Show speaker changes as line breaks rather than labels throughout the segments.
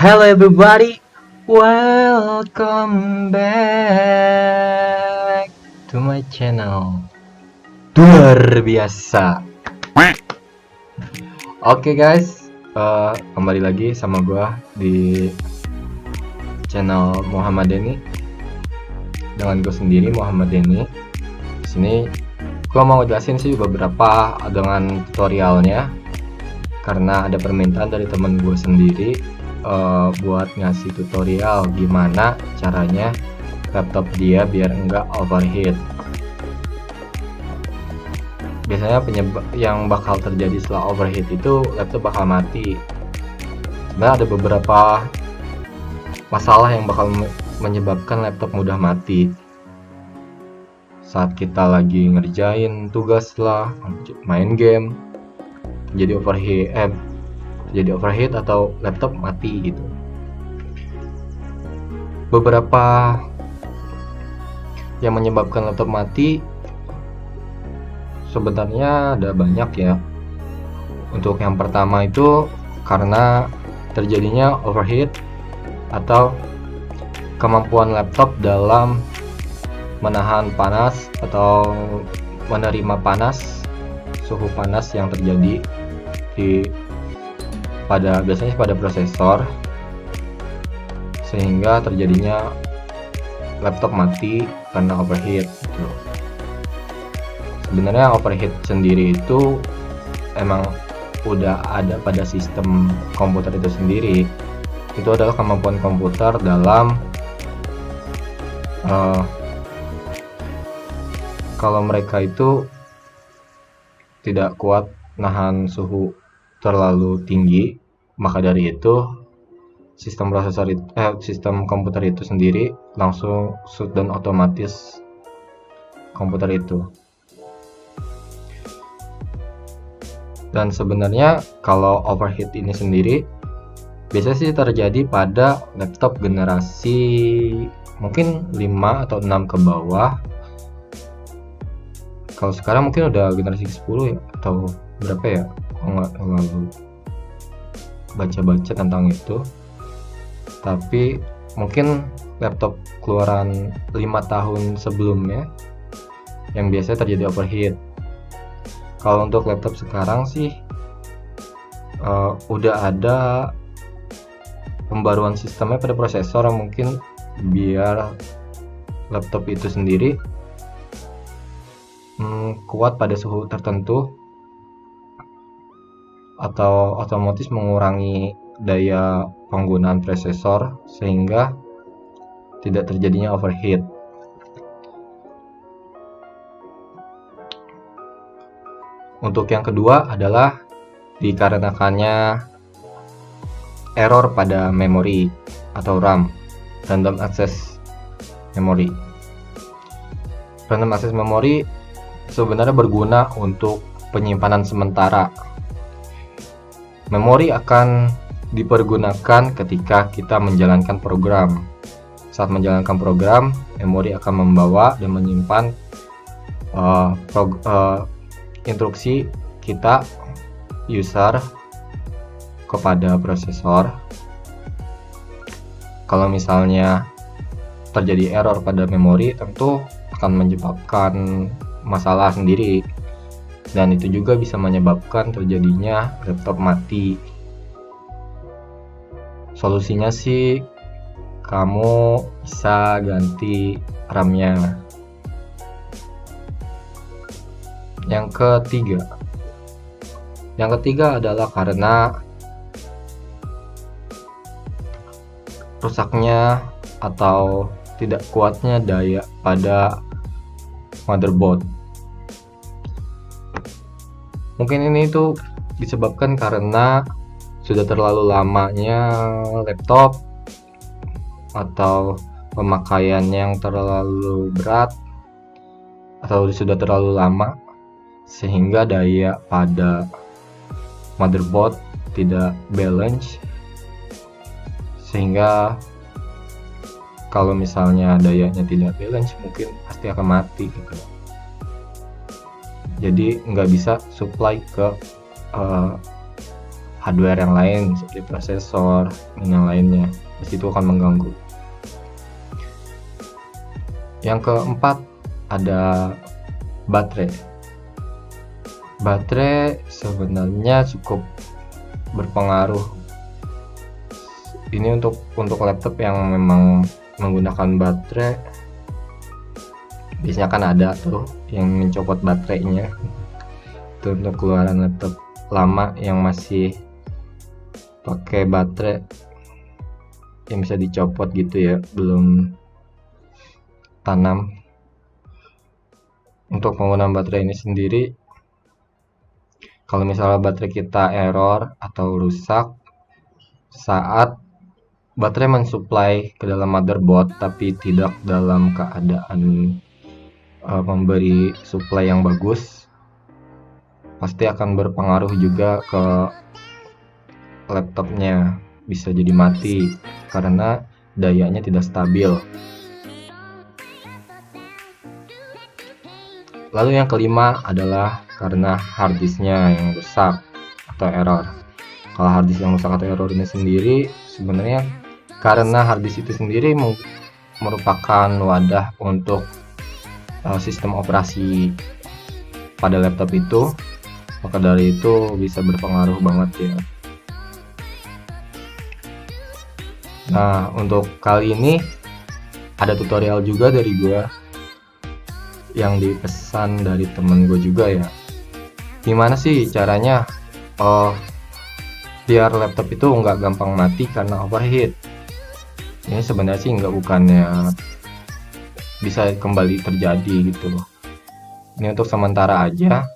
Hello everybody, welcome back to my channel. Luar biasa. Oke guys, kembali lagi sama gua di channel Muhammad Denny dengan gue sendiri Muhammad Denny. Di sini gua mau jelasin sih beberapa dengan tutorialnya karena ada permintaan dari temen gue sendiri buat ngasih tutorial gimana caranya laptop dia biar enggak overheat. Biasanya penyebab yang bakal terjadi setelah overheat itu laptop bakal mati. Sebenarnya ada beberapa masalah yang bakal menyebabkan laptop mudah mati. Saat kita lagi ngerjain tugas lah, main game, jadi overheat atau laptop mati gitu. Beberapa yang menyebabkan laptop mati sebenarnya ada banyak ya. Untuk yang pertama itu karena terjadinya overheat atau kemampuan laptop dalam menahan panas atau menerima panas, suhu panas yang terjadi biasanya pada prosesor, sehingga terjadinya laptop mati karena overheat gitu. Sebenarnya overheat sendiri itu emang udah ada pada sistem komputer itu sendiri. Itu adalah kemampuan komputer dalam kalau mereka itu tidak kuat nahan suhu terlalu tinggi, maka dari itu sistem komputer itu sendiri langsung shutdown otomatis komputer itu. Dan sebenarnya kalau overheat ini sendiri biasanya sih terjadi pada laptop generasi mungkin 5 atau 6 ke bawah. Kalau sekarang mungkin udah generasi 10 ya, atau berapa ya, nggak terlalu baca-baca tentang itu. Tapi mungkin laptop keluaran 5 tahun sebelumnya yang biasanya terjadi overheat. Kalau untuk laptop sekarang sih udah ada pembaruan sistemnya pada prosesor, mungkin biar laptop itu sendiri kuat pada suhu tertentu atau otomatis mengurangi daya penggunaan prosesor sehingga tidak terjadinya overheat. Untuk yang kedua adalah dikarenakannya error pada memori atau RAM, random access memory. Random access memory sebenarnya berguna untuk penyimpanan sementara. Memori akan dipergunakan ketika kita menjalankan program. Saat menjalankan program, memori akan membawa dan menyimpan instruksi kita user kepada prosesor. Kalau misalnya terjadi error pada memori, tentu akan menyebabkan masalah sendiri, dan itu juga bisa menyebabkan terjadinya laptop mati. Solusinya sih kamu bisa ganti RAM-nya. Yang ketiga adalah karena rusaknya atau tidak kuatnya daya pada motherboard. Mungkin ini tuh disebabkan karena sudah terlalu lamanya laptop atau pemakaian yang terlalu berat atau sudah terlalu lama sehingga daya pada motherboard tidak balance, sehingga kalau misalnya dayanya tidak balance mungkin pasti akan mati gitu. Jadi nggak bisa supply ke hardware yang lain seperti prosesor dan yang lainnya. Di situ akan mengganggu. Yang keempat ada baterai. Baterai sebenarnya cukup berpengaruh. Ini untuk laptop yang memang menggunakan baterai, biasanya kan ada tuh yang mencopot baterainya. Itu untuk keluaran laptop lama yang masih pakai baterai yang bisa dicopot gitu ya, belum tanam. Untuk penggunaan baterai ini sendiri, kalau misalnya baterai kita error atau rusak saat baterai mensuplai ke dalam motherboard tapi tidak dalam keadaan memberi supply yang bagus, pasti akan berpengaruh juga ke laptopnya. Bisa jadi mati karena dayanya tidak stabil. Lalu yang kelima adalah karena harddisknya yang rusak atau error. Kalau harddisk yang rusak atau error ini sendiri sebenarnya karena harddisk itu sendiri merupakan wadah untuk sistem operasi pada laptop itu, maka dari itu bisa berpengaruh banget ya. Nah, untuk kali ini ada tutorial juga dari gua yang dipesan dari temen gue juga ya. Gimana sih caranya biar laptop itu nggak gampang mati karena overheat? Ini sebenarnya sih bukannya bisa kembali terjadi gitu loh. Ini untuk sementara aja.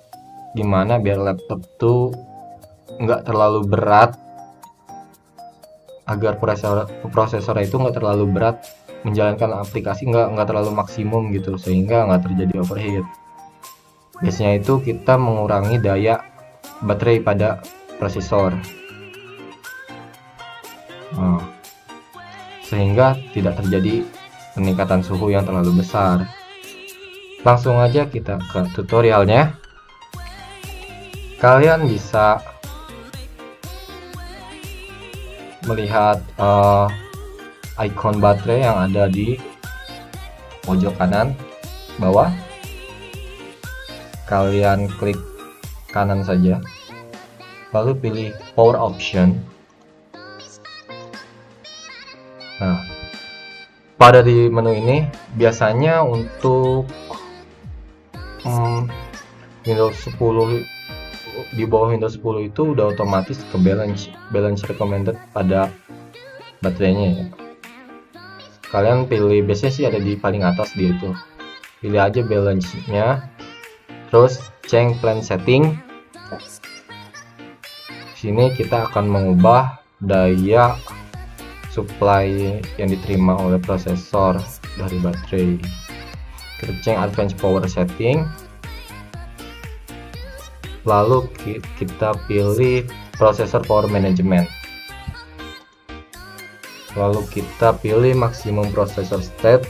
Gimana biar laptop tuh nggak terlalu berat, agar prosesor itu nggak terlalu berat menjalankan aplikasi, nggak terlalu maksimum gitu, sehingga nggak terjadi overheat. Biasanya itu kita mengurangi daya baterai pada prosesor, sehingga tidak terjadi peningkatan suhu yang terlalu besar. Langsung aja kita ke tutorialnya. Kalian bisa melihat icon baterai yang ada di pojok kanan bawah. Kalian klik kanan saja, lalu pilih power option. Nah, pada di menu ini biasanya untuk Windows 10, di bawah Windows 10 itu udah otomatis ke balance recommended pada baterainya ya. Kalian pilih, biasanya sih ada di paling atas dia itu, pilih aja balance nya, terus change plan setting. Sini kita akan mengubah daya supply yang diterima oleh prosesor dari baterai. Kita change advanced power setting, lalu kita pilih processor power management, lalu kita pilih maximum processor state.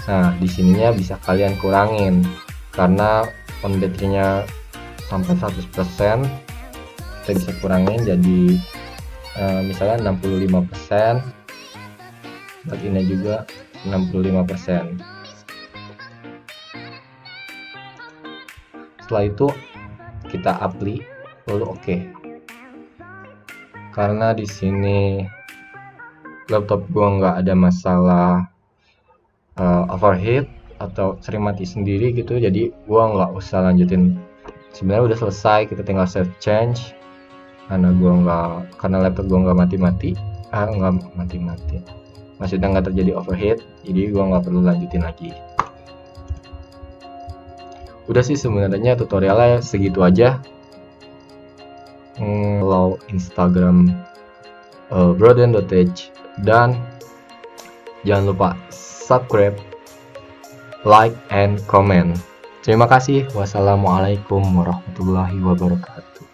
Nah, di sininya bisa kalian kurangin karena on baterainya sampai 100%, kita bisa kurangin jadi misalnya 65%, baterainya juga 65%. Setelah itu kita apply, lalu oke. Karena di sini laptop gua nggak ada masalah overheat atau sering mati sendiri gitu, jadi gua nggak usah lanjutin. Sebenarnya udah selesai, kita tinggal save change. Karena laptop gua nggak mati-mati, maksudnya nggak terjadi overheat, jadi gua nggak perlu lanjutin lagi. Udah sih sebenarnya tutorialnya segitu aja. Follow Instagram broden.tech dan jangan lupa subscribe, like, and comment. Terima kasih. Wassalamualaikum warahmatullahi wabarakatuh.